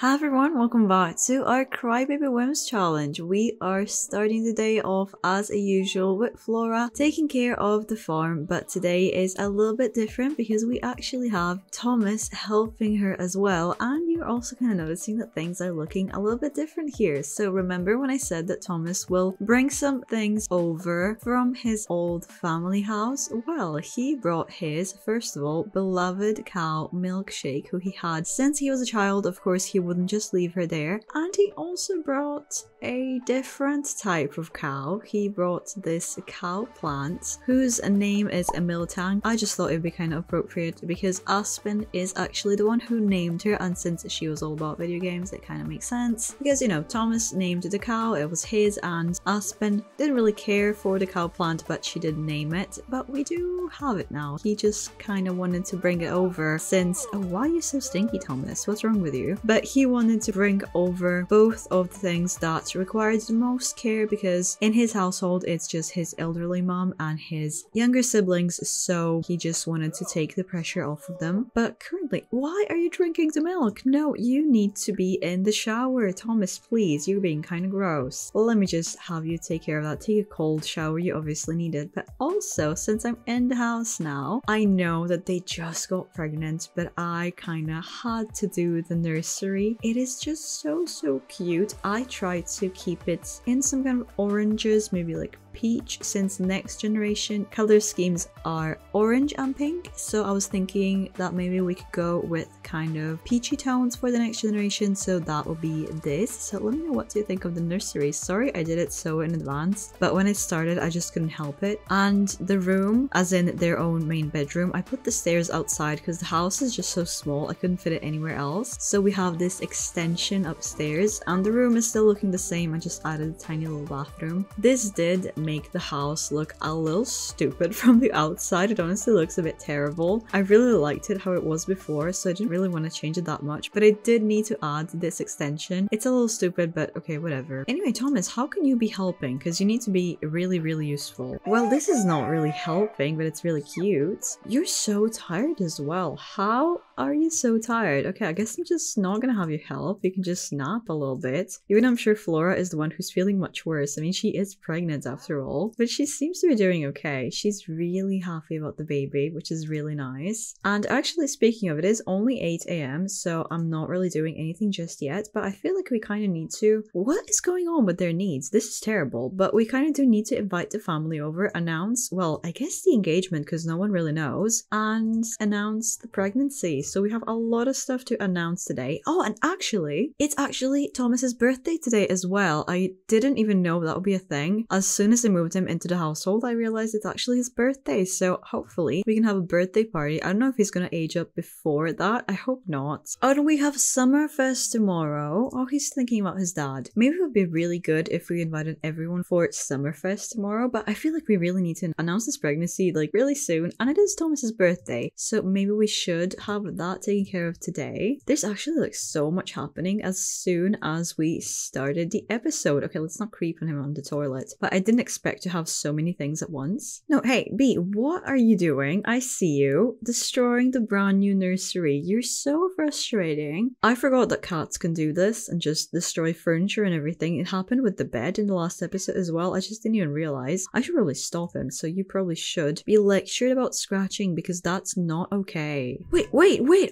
Hi everyone, welcome back to our Crybaby Whims challenge. We are starting the day off as usual with Flora taking care of the farm, but today is a little bit different because we actually have Thomas helping her as well, and you're also kind of noticing that things are looking a little bit different here. So remember when I said that Thomas will bring some things over from his old family house? Well, he brought his, first of all, beloved cow Milkshake, who he had since he was a child. Of course, he wouldn't just leave her there. And he also brought a different type of cow. He brought this Cowplant, whose name is a Miltang. I just thought it would be kind of appropriate because Aspen is actually the one who named her, and since she was all about video games, it kind of makes sense. Because, you know, Thomas named the cow, it was his, and Aspen didn't really care for the Cowplant, but she did name it. But we do have it now. He just kind of wanted to bring it over since... Oh, why are you so stinky, Thomas? What's wrong with you? But he wanted to bring over both of the things that required the most care, because in his household it's just his elderly mom and his younger siblings, so he just wanted to take the pressure off of them. But currently, why are you drinking the milk? No, you need to be in the shower. Thomas, please, you're being kind of gross. Let me just have you take care of that. Take a cold shower, you obviously need it. But also, since I'm in the house now, I know that they just got pregnant, but I kind of had to do the nursery. It is just so cute. I tried to keep it in some kind of oranges, maybe like peach, since next generation color schemes are orange and pink, so I was thinking that maybe we could go with kind of peachy tones for the next generation, so that will be this. So let me know what you think of the nursery. Sorry I did it so in advance, but when I started I just couldn't help it. And the room, as in their own main bedroom, I put the stairs outside because the house is just so small I couldn't fit it anywhere else, so we have this extension upstairs, and the room is still looking the same. I just added a tiny little bathroom. This did make the house look a little stupid from the outside. It honestly looks a bit terrible. I really liked it how it was before, so I didn't really want to change it that much, but I did need to add this extension. It's a little stupid, but okay, whatever. Anyway, Thomas, how can you be helping? Because you need to be really useful. Well, this is not really helping, but it's really cute. You're so tired as well. How are you so tired? Okay, I guess I'm just not gonna have you help. You can just nap a little bit. Even though I'm sure Flora is the one who's feeling much worse. I mean, she is pregnant after all, but she seems to be doing okay. She's really happy about the baby, which is really nice. And actually, speaking of, it is only 8 a.m, so I'm not really doing anything just yet, but I feel like we kind of need to... What is going on with their needs? This is terrible, but we kind of do need to invite the family over, announce, well, I guess the engagement, because no one really knows, and announce the pregnancy. So we have a lot of stuff to announce today. Oh, and actually, it's actually Thomas's birthday today as well. I didn't even know that would be a thing. As soon as I moved him into the household, I realized it's actually his birthday, so hopefully we can have a birthday party. I don't know if he's gonna age up before that. I hope not. Oh, and we have Summerfest tomorrow. Oh, he's thinking about his dad. Maybe it would be really good if we invited everyone for Summerfest tomorrow, but I feel like we really need to announce this pregnancy like really soon, and it is Thomas's birthday, so maybe we should have that taken care of today. There's actually like so much happening as soon as we started the episode. Okay, let's not creep on him on the toilet, but I didn't expect to have so many things at once. No, hey, B, what are you doing? I see you destroying the brand new nursery. You're so frustrating. I forgot that cats can do this and just destroy furniture and everything. It happened with the bed in the last episode as well. I just didn't even realize. I should really stop him, so you probably should be lectured about scratching because that's not okay. Wait.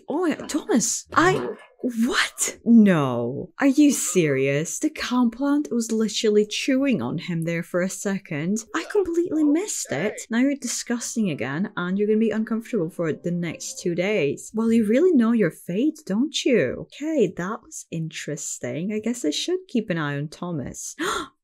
Oh my God, Thomas, What? No. Are you serious? The Cowplant was literally chewing on him there for a second. I completely missed it. Now you're disgusting again, and you're gonna be uncomfortable for the next 2 days. Well, you really know your fate, don't you? Okay, that was interesting. I guess I should keep an eye on Thomas.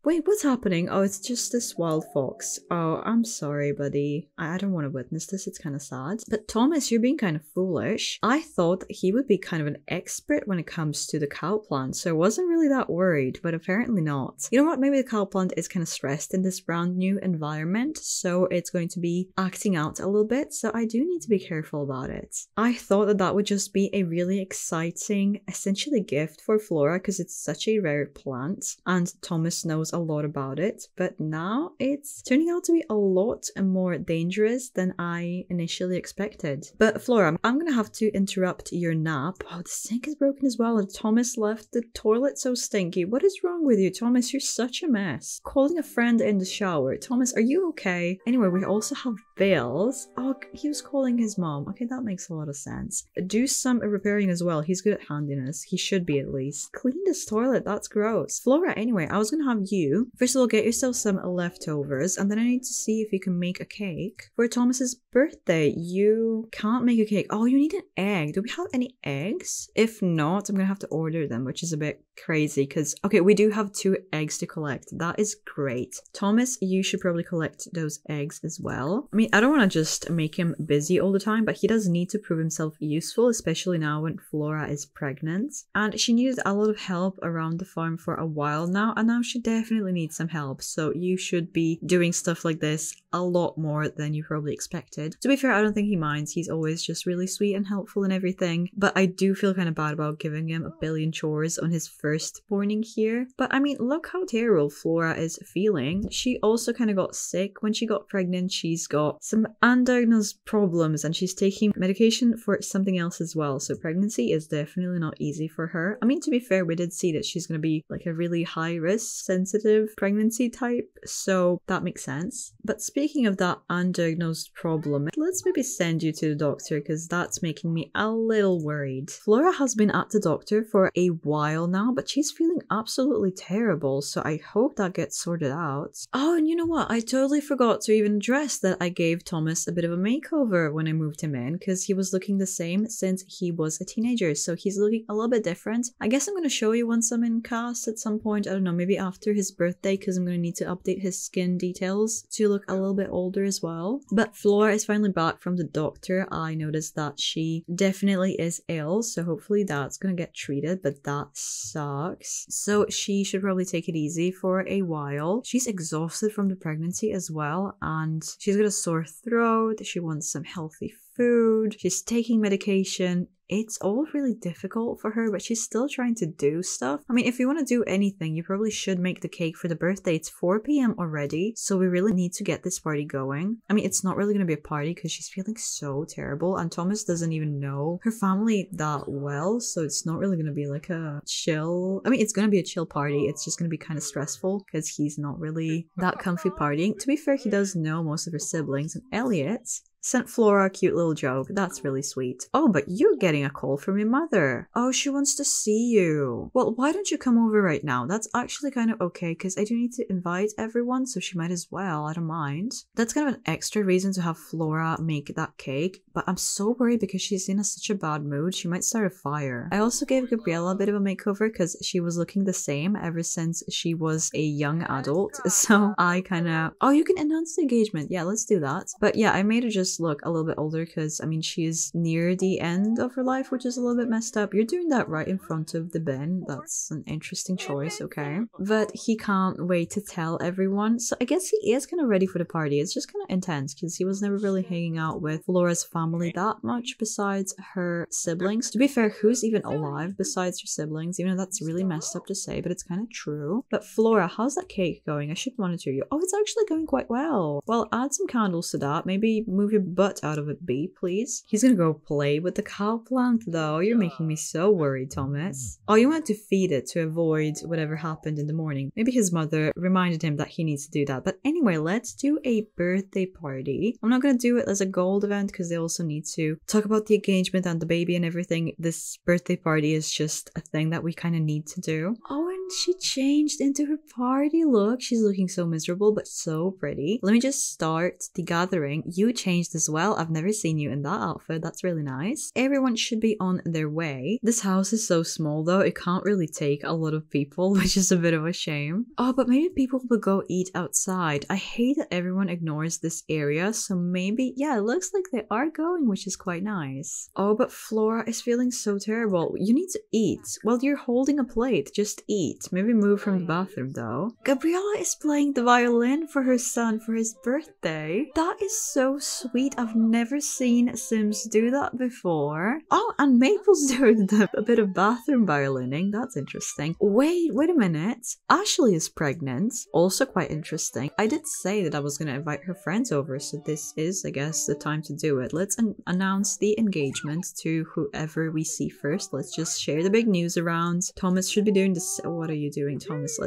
Wait, what's happening? Oh, it's just this wild fox. Oh, I'm sorry, buddy. I don't want to witness this. It's kind of sad. But Thomas, you're being kind of foolish. I thought he would be kind of an expert when it comes to the Cowplant, so I wasn't really that worried, but apparently not. You know what? Maybe the Cowplant is kind of stressed in this brand new environment, so it's going to be acting out a little bit, so I do need to be careful about it. I thought that that would just be a really exciting, essentially gift for Flora, because it's such a rare plant, and Thomas knows a lot about it, but now it's turning out to be a lot more dangerous than I initially expected. But Flora, I'm gonna have to interrupt your nap. Oh, the sink is broken as well, and Thomas left the toilet so stinky. What is wrong with you, Thomas? You're such a mess. Calling a friend in the shower. Thomas, are you okay? Anyway, we also have Bales. Oh, he was calling his mom. Okay, that makes a lot of sense. Do some repairing as well. He's good at handiness. He should be, at least. Clean this toilet. That's gross. Flora, anyway, I was gonna have you first of all get yourself some leftovers, and then I need to see if you can make a cake for Thomas's birthday. You can't make a cake. Oh, you need an egg. Do we have any eggs? If not, I'm gonna have to order them, which is a bit crazy because, okay, we do have 2 eggs to collect. That is great. Thomas, you should probably collect those eggs as well. I mean, I don't want to just make him busy all the time, but he does need to prove himself useful, especially now when Flora is pregnant. And she needed a lot of help around the farm for a while now, and now she definitely needs some help. So you should be doing stuff like this a lot more than you probably expected. To be fair, I don't think he minds. He's always just really sweet and helpful and everything, but I do feel kind of bad about giving him a billion chores on his first morning here. But I mean, look how terrible Flora is feeling. She also kind of got sick when she got pregnant. She's got some undiagnosed problems and she's taking medication for something else as well. So pregnancy is definitely not easy for her. I mean, to be fair, we did see that she's going to be like a really high risk, sensitive pregnancy type. So that makes sense. But speaking of that undiagnosed problem, let's maybe send you to the doctor because that's making me a little worried. Flora has been at the doctor for a while now, but she's feeling absolutely terrible. So I hope that gets sorted out. Oh, and you know what? I totally forgot to even address that I gave Thomas a bit of a makeover when I moved him in because he was looking the same since he was a teenager. So he's looking a little bit different. I guess I'm going to show you once I'm in cast at some point. I don't know, maybe after his birthday because I'm going to need to update his skin details to look a little bit older as well. But Flora is finally back from the doctor. I noticed that she definitely is ill. So hopefully that's going to get treated, but that sucks. So she should probably take it easy for a while. She's exhausted from the pregnancy as well, and she's got a sore throat. She wants some healthy food. She's taking medication. It's all really difficult for her, but she's still trying to do stuff. I mean, if you want to do anything, you probably should make the cake for the birthday. It's 4 p.m. already, so we really need to get this party going. I mean, it's not really going to be a party because she's feeling so terrible, and Thomas doesn't even know her family that well, so it's not really going to be like a chill... I mean, it's going to be a chill party. It's just going to be kind of stressful because he's not really that comfy partying. To be fair, he does know most of her siblings, and Elliot sent Flora a cute little joke. That's really sweet. Oh, but you're getting a call from your mother. Oh, she wants to see you. Well, why don't you come over right now? That's actually kind of okay because I do need to invite everyone, so she might as well. I don't mind. That's kind of an extra reason to have Flora make that cake, but I'm so worried because she's in such a bad mood. She might start a fire. I also gave Gabriella a bit of a makeover because she was looking the same ever since she was a young adult. So I kind of... Oh, you can announce the engagement. Yeah, let's do that. But yeah, I made her just look a little bit older because I mean she is near the end of her life, which is a little bit messed up. You're doing that right in front of the bin. That's an interesting choice, okay? But he can't wait to tell everyone, so I guess he is kind of ready for the party. It's just kind of intense because he was never really hanging out with Flora's family that much besides her siblings. To be fair, who's even alive besides her siblings? Even though that's really messed up to say, but it's kind of true. But Flora, how's that cake going? I should monitor you. Oh, it's actually going quite well. Well, add some candles to that. Maybe move your butt out of it, B, please. He's gonna go play with the cowplant though. You're making me so worried, Thomas. Oh, you wanted to feed it to avoid whatever happened in the morning. Maybe his mother reminded him that he needs to do that. But anyway, let's do a birthday party. I'm not gonna do it as a gold event because they also need to talk about the engagement and the baby and everything. This birthday party is just a thing that we kind of need to do. Oh, and she changed into her party look. She's looking so miserable but so pretty. Let me just start the gathering. You changed as well. I've never seen you in that outfit. That's really nice. Everyone should be on their way. This house is so small though. It can't really take a lot of people, which is a bit of a shame. Oh, but maybe people will go eat outside. I hate that everyone ignores this area, so maybe, yeah, it looks like they are going, which is quite nice. Oh, but Flora is feeling so terrible. You need to eat. Well, you're holding a plate. Just eat. sweet. Maybe move from the bathroom though. Gabriella is playing the violin for her son for his birthday. That is so sweet. I've never seen Sims do that before. Oh, and Maple's doing a bit of bathroom violining. That's interesting. Wait a minute. Ashley is pregnant. Also quite interesting. I did say that I was going to invite her friends over, so this is, I guess, the time to do it. Let's announce the engagement to whoever we see first. Let's just share the big news around. Thomas should be doing this. What are you doing, Thomas?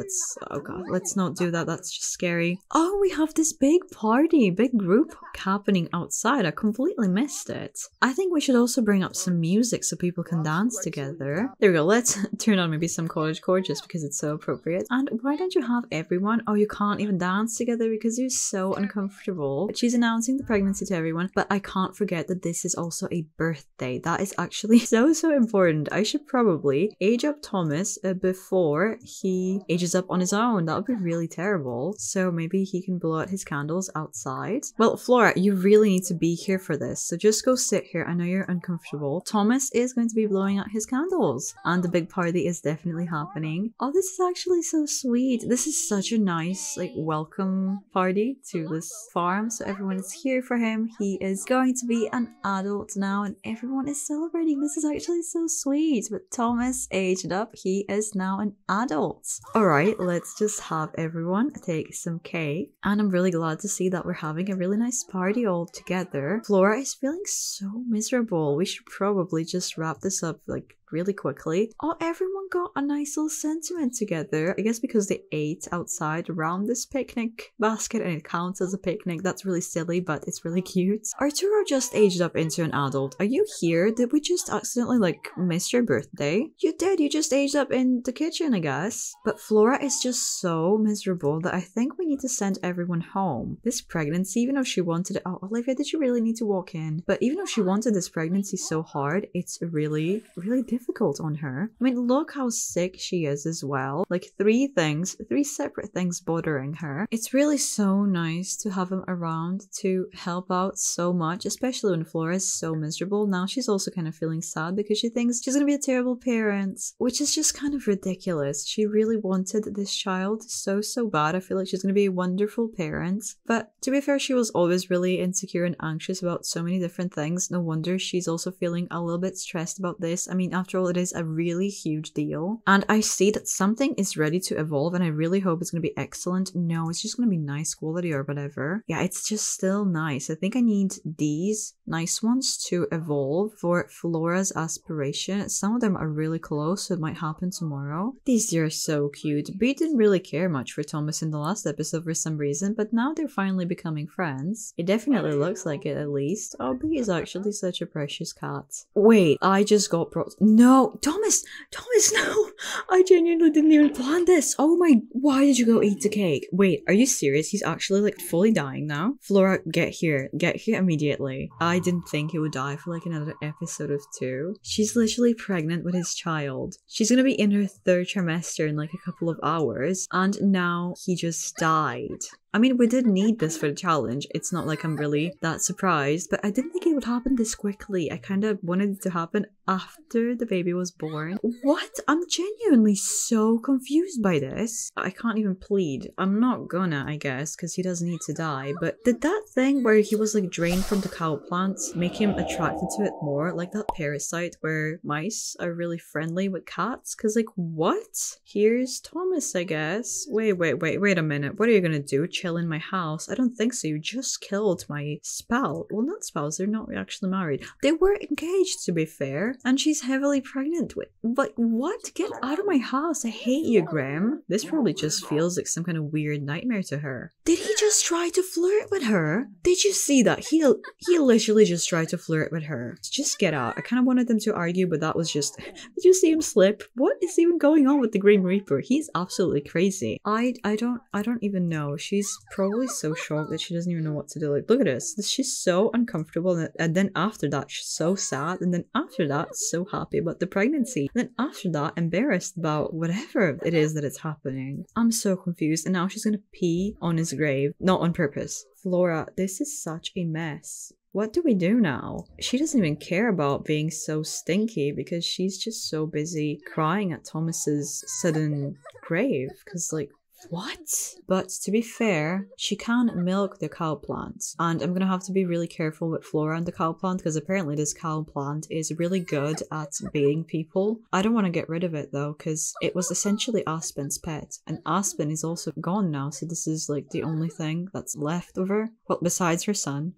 Oh god, let's not do that. That's just scary. Oh, we have this big party, big group happening outside. I completely missed it. I think we should also bring up some music so people can dance together. There we go. Let's turn on maybe some cottagecore just because it's so appropriate. And why don't you have everyone? Oh, you can't even dance together because you're so uncomfortable. But she's announcing the pregnancy to everyone, but I can't forget that this is also a birthday. That is actually so important. I should probably age up Thomas before he ages up on his own. That would be really terrible. So maybe he can blow out his candles outside. Well, Flora, you really need to be here for this. So just go sit here. I know you're uncomfortable. Thomas is going to be blowing out his candles and the big party is definitely happening. Oh, this is actually so sweet. This is such a nice like welcome party to this farm. So everyone is here for him. He is going to be an adult now and everyone is celebrating. This is actually so sweet. But Thomas aged up. He is now an adult. Alright, let's just have everyone take some cake. And I'm really glad to see that we're having a really nice party all together. Flora is feeling so miserable. We should probably just wrap this up like really quickly. Oh, everyone got a nice little sentiment together. I guess because they ate outside around this picnic basket and it counts as a picnic. That's really silly, but it's really cute. Arturo just aged up into an adult. Are you here? Did we just accidentally like miss your birthday? You did. You just aged up in the kitchen, I guess. But Flora is just so miserable that I think we need to send everyone home. This pregnancy, even though she wanted it. Oh, Olivia, did you really need to walk in? But even though she wanted this pregnancy so hard, it's really difficult on her. I mean, look how sick she is as well. Like three separate things bothering her. It's really so nice to have him around to help out so much, especially when Flora is so miserable. Now she's also kind of feeling sad because she thinks she's gonna be a terrible parent, which is just kind of ridiculous. She really wanted this child so bad. I feel like she's gonna be a wonderful parent. But to be fair, she was always really insecure and anxious about so many different things. No wonder she's also feeling a little bit stressed about this. I mean, after all, it is a really huge deal. And I see that something is ready to evolve and I really hope it's going to be excellent. No, it's just going to be nice quality or whatever. Yeah, it's just still nice. I think I need these nice ones to evolve for Flora's aspiration. Some of them are really close, so it might happen tomorrow. These are so cute. B didn't really care much for Thomas in the last episode for some reason, but now they're finally becoming friends. It definitely looks like it at least. Oh, B is actually such a precious cat. Wait, I just got No, Thomas, no! I genuinely didn't even plan this. Oh my, why did you go eat the cake? Wait, are you serious? He's actually like fully dying now? Flora, get here immediately. I didn't think he would die for like another episode of 2. She's literally pregnant with his child. She's gonna be in her 3rd trimester in like a couple of hours and now he just died. I mean, we did need this for the challenge. It's not like I'm really that surprised, but I didn't think it would happen this quickly. I kind of wanted it to happen after the baby was born. What? I'm genuinely so confused by this. I can't even plead. I'm not gonna, I guess, because he doesn't need to die, but did that thing where he was like drained from the cowplant make him attracted to it more? Like that parasite where mice are really friendly with cats? Because like, what? Here's Thomas, I guess. Wait a minute. What are you gonna do? Chill in my house? I don't think so. You just killed my spouse. Well, not spouse, they're not actually married. They were engaged, to be fair, and she's heavily pregnant with. But what? Get out of my house. I hate you, Graham. This probably just feels like some kind of weird nightmare to her. Did he just try to flirt with her? Did you see that? He literally just tried to flirt with her. Just get out. I kind of wanted them to argue, but that was just... Did you see him slip? What is even going on with the Grim Reaper? He's absolutely crazy. I don't even know. She's probably so shocked that she doesn't even know what to do. Like, look at this. She's so uncomfortable, and then after that she's so sad, and then after that so happy about the pregnancy, and then after that embarrassed about whatever it is that it's happening. I'm so confused, and now she's gonna pee on his grave, not on purpose. Flora, this is such a mess. What do we do now? She doesn't even care about being so stinky because she's just so busy crying at Thomas's sudden grave, because like, what? But to be fair, she can milk the cow plant, and I'm gonna have to be really careful with Flora and the cow plant because apparently this cow plant is really good at baiting people. I don't want to get rid of it though because it was essentially Aspen's pet, and Aspen is also gone now, so this is like the only thing that's left of her. Well, besides her son,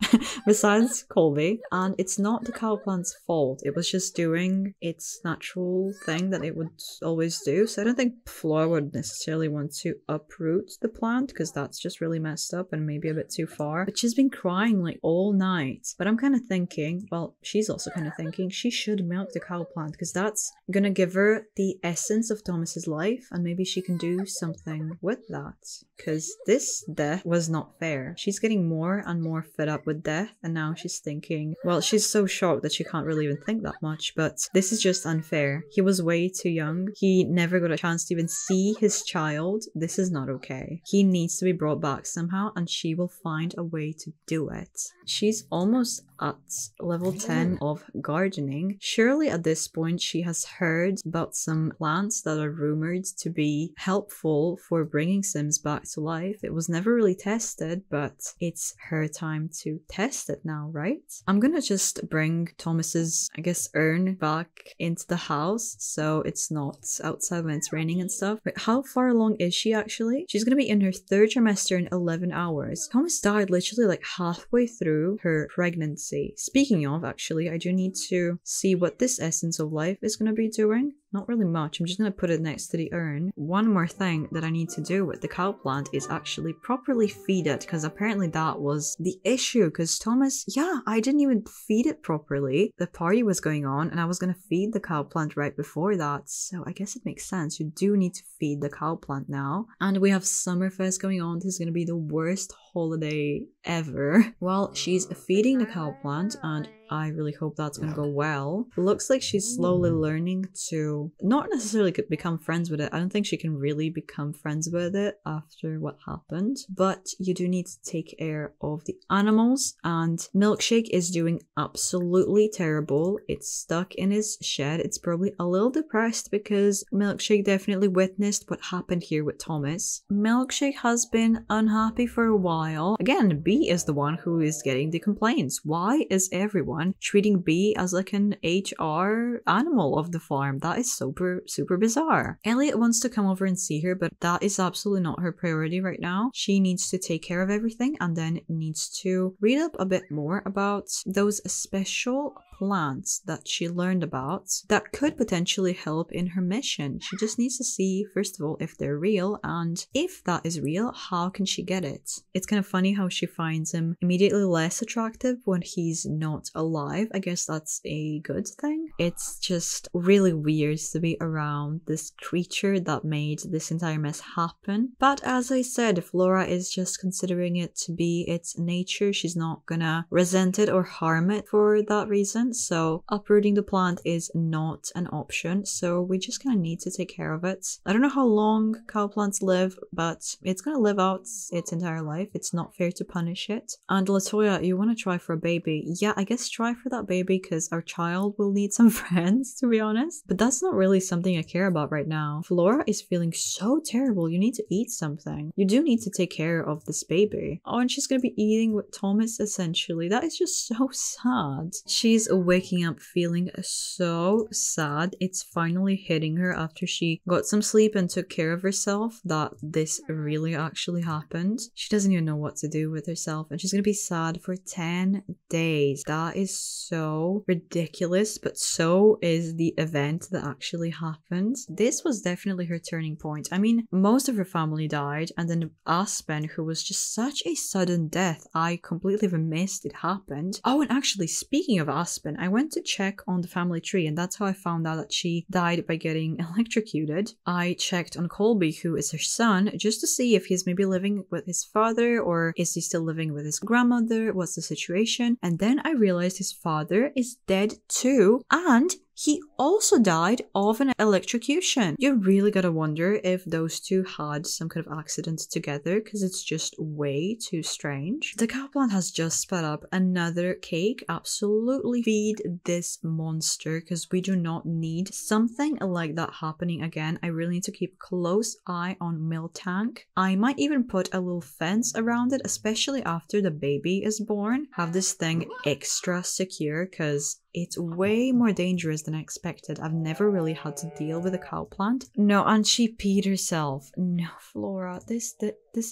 besides Colby, and it's not the cow plant's fault. It was just doing its natural thing that it would always do. So I don't think Flora would necessarily want to uproot the plant because that's just really messed up and maybe a bit too far. But she's been crying like all night. But I'm kind of thinking, well, she's also kind of thinking she should milk the cow plant because that's gonna give her the essence of Thomas's life, and maybe she can do something with that. Because this death was not fair. She's getting more and more fed up with death, and now she's thinking, well, she's so shocked that she can't really even think that much, but this is just unfair. He was way too young. He never got a chance to even see his child. This is not okay. He needs to be brought back somehow, and she will find a way to do it. She's almost at level 10 of gardening. Surely at this point she has heard about some plants that are rumored to be helpful for bringing Sims back to life. It was never really tested, but it's her time to test it now, right? I'm gonna just bring Thomas's, I guess, urn back into the house so it's not outside when it's raining and stuff. Wait, how far along is she actually? She's gonna be in her 3rd trimester in 11 hours. Thomas died literally like halfway through her pregnancy. Speaking of, actually, I do need to see what this essence of life is going to be doing. Not really much. I'm just going to put it next to the urn. One more thing that I need to do with the cow plant is actually properly feed it, because apparently that was the issue. Because Thomas, yeah, I didn't even feed it properly. The party was going on and I was going to feed the cow plant right before that. So I guess it makes sense. You do need to feed the cow plant now. And we have Summerfest going on. This is going to be the worst holiday ever. Well, she's feeding the cow plant and I really hope that's gonna go well. Looks like she's slowly learning to not necessarily become friends with it. I don't think she can really become friends with it after what happened, but you do need to take care of the animals, and Milkshake is doing absolutely terrible. It's stuck in his shed. It's probably a little depressed because Milkshake definitely witnessed what happened here with Thomas. Milkshake has been unhappy for a while. Again, B is the one who is getting the complaints. Why is everyone treating B as like an HR animal of the farm? That is super bizarre. Elliot wants to come over and see her, but that is absolutely not her priority right now. She needs to take care of everything and then needs to read up a bit more about those special plants that she learned about that could potentially help in her mission. She just needs to see, first of all, if they're real, and if that is real, how can she get it? It's kind of funny how she finds him immediately less attractive when he's not alive. I guess that's a good thing. It's just really weird to be around this creature that made this entire mess happen. But as I said, Flora is just considering it to be its nature. She's not gonna resent it or harm it for that reason. So uprooting the plant is not an option. So we just kind of need to take care of it. I don't know how long cow plants live, but it's gonna live out its entire life. It's not fair to punish it. And Latoya, you want to try for a baby? Yeah, I guess try for that baby because our child will need some friends, to be honest. But that's not really something I care about right now. Flora is feeling so terrible. You need to eat something. You do need to take care of this baby. Oh, and she's gonna be eating with Thomas essentially. That is just so sad. She's waking up feeling so sad. It's finally hitting her after she got some sleep and took care of herself that this really actually happened. She doesn't even know what to do with herself, and she's gonna be sad for 10 days. That is so ridiculous, but so is the event that actually happened. This was definitely her turning point. I mean, most of her family died, and then Aspen, who was just such a sudden death, I completely missed it happened. Oh, and actually, speaking of Aspen, I went to check on the family tree, and that's how I found out that she died by getting electrocuted. I checked on Colby, who is her son, just to see if he's maybe living with his father or is he still living with his grandmother, what's the situation, and then I realized his father is dead too, and he also died of an electrocution. You really gotta wonder if those two had some kind of accident together, because it's just way too strange. The Cowplant has just sped up another cake. Absolutely feed this monster, because we do not need something like that happening again. I really need to keep a close eye on milk tank. I might even put a little fence around it, especially after the baby is born. Have this thing extra secure, because it's way more dangerous than I expected. I've never really had to deal with a cowplant. No, and she peed herself. No, Flora, this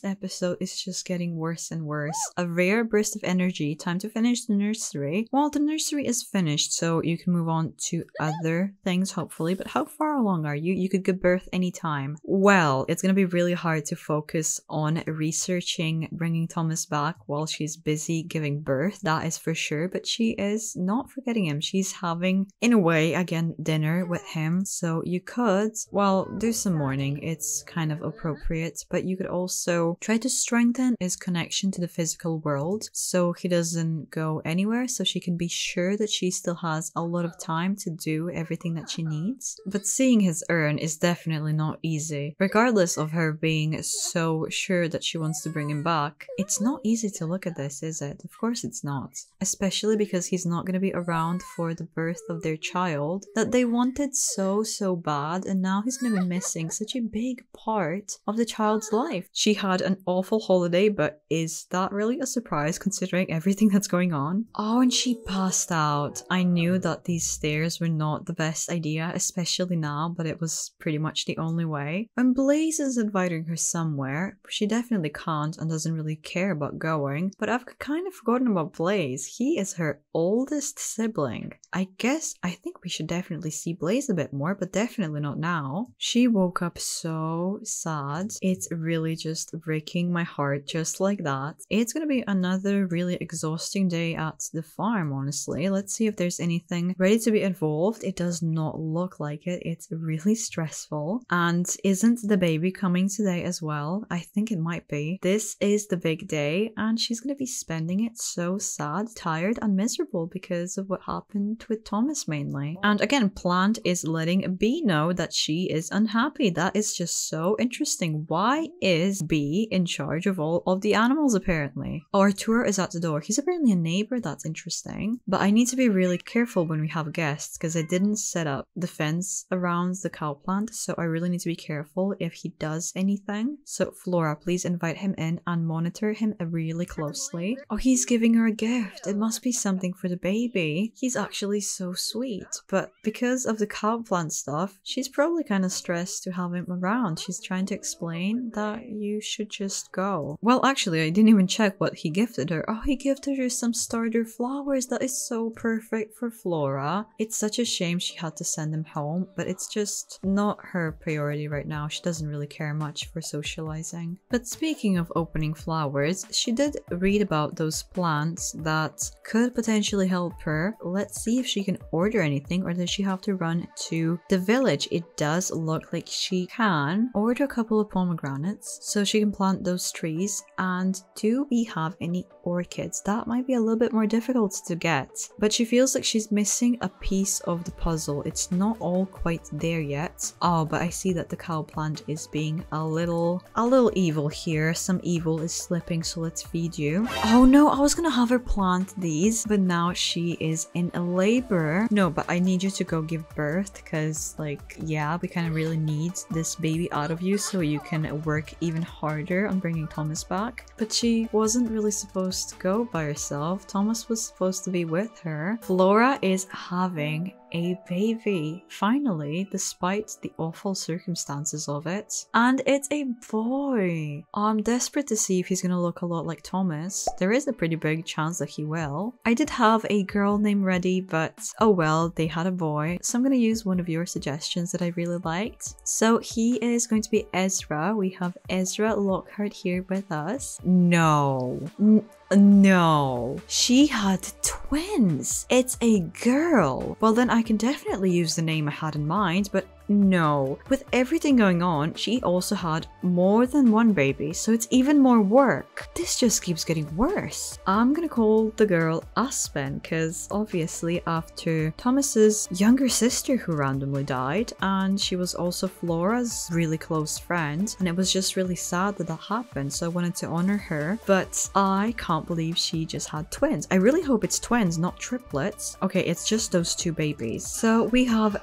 episode is just getting worse and worse. A rare burst of energy. Time to finish the nursery. Well, the nursery is finished, so you can move on to other things, hopefully. But how far along are you? You could give birth anytime. Well, it's gonna be really hard to focus on researching bringing Thomas back while she's busy giving birth. That is for sure. But she is not forgetting him. She's having, in a way, again, dinner with him. So you could, well, do some mourning. It's kind of appropriate. But you could also try to strengthen his connection to the physical world so he doesn't go anywhere, so she can be sure that she still has a lot of time to do everything that she needs. But seeing his urn is definitely not easy. Regardless of her being so sure that she wants to bring him back, it's not easy to look at this, is it? Of course it's not. Especially because he's not going to be around for the birth of their child that they wanted so bad, and now he's going to be missing such a big part of the child's life. She had an awful holiday, but is that really a surprise considering everything that's going on? Oh, and she passed out. I knew that these stairs were not the best idea, especially now, but it was pretty much the only way. When Blaze is inviting her somewhere, she definitely can't and doesn't really care about going, but I've kind of forgotten about Blaze. He is her oldest sibling. I think we should definitely see Blaze a bit more, but definitely not now. She woke up so sad. It's really just breaking my heart just like that. It's gonna be another really exhausting day at the farm, honestly. Let's see if there's anything ready to be involved. It does not look like it. It's really stressful. And isn't the baby coming today as well? I think it might be. This is the big day, and she's gonna be spending it so sad, tired, and miserable because of what happened with Thomas mainly. And again, Plant is letting B know that she is unhappy. That is just so interesting. Why is B in charge of all of the animals apparently? Oh, Arturo is at the door. He's apparently a neighbor. That's interesting. But I need to be really careful when we have guests because I didn't set up the fence around the cowplant, so I really need to be careful if he does anything. So Flora, please invite him in and monitor him really closely. Oh, he's giving her a gift. It must be something for the baby. He's actually so sweet, but because of the cowplant stuff, she's probably kind of stressed to have him around. She's trying to explain that you should just go. Well, actually, I didn't even check what he gifted her. Oh, he gifted her some starter flowers. That is so perfect for Flora. It's such a shame she had to send them home, but it's just not her priority right now. She doesn't really care much for socializing. But speaking of opening flowers, she did read about those plants that could potentially help her. Let's see if she can order anything, or does she have to run to the village? It does look like she can order a couple of pomegranates so she can plant those trees. And do we have any orchids? That might be a little bit more difficult to get, but she feels like she's missing a piece of the puzzle. It's not all quite there yet. Oh, but I see that the cow plant is being a little evil here. Some evil is slipping, so let's feed you. Oh no, I was gonna have her plant these, but now she is in labor. No, but I need you to go give birth because, like, yeah, we kind of really need this baby out of you so you can work even harder on bringing Thomas back. But she wasn't really supposed to go by herself. Thomas was supposed to be with her. Flora is having a baby, finally, despite the awful circumstances of it. And it's a boy. I'm desperate to see if he's gonna look a lot like Thomas. There is a pretty big chance that he will. I did have a girl name ready, but oh well, they had a boy. So I'm gonna use one of your suggestions that I really liked. So he is going to be Ezra. We have Ezra Lockhart here with us. No. No, she had twins. It's a girl. Well, then I can definitely use the name I had in mind, but no. With everything going on, she also had more than one baby, so it's even more work. This just keeps getting worse. I'm gonna call the girl Aspen, because obviously after Thomas's younger sister who randomly died, and she was also Flora's really close friend, and it was just really sad that that happened, so I wanted to honor her. But I can't believe she just had twins. I really hope it's twins, not triplets. Okay, it's just those two babies. So we have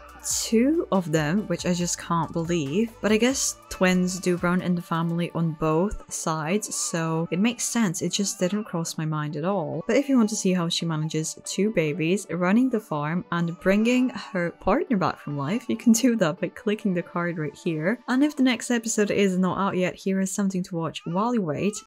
two of them, which I just can't believe, but I guess twins do run in the family on both sides, so it makes sense. It just didn't cross my mind at all. But if you want to see how she manages two babies, running the farm, and bringing her partner back from life, you can do that by clicking the card right here. And if the next episode is not out yet, here is something to watch while you wait.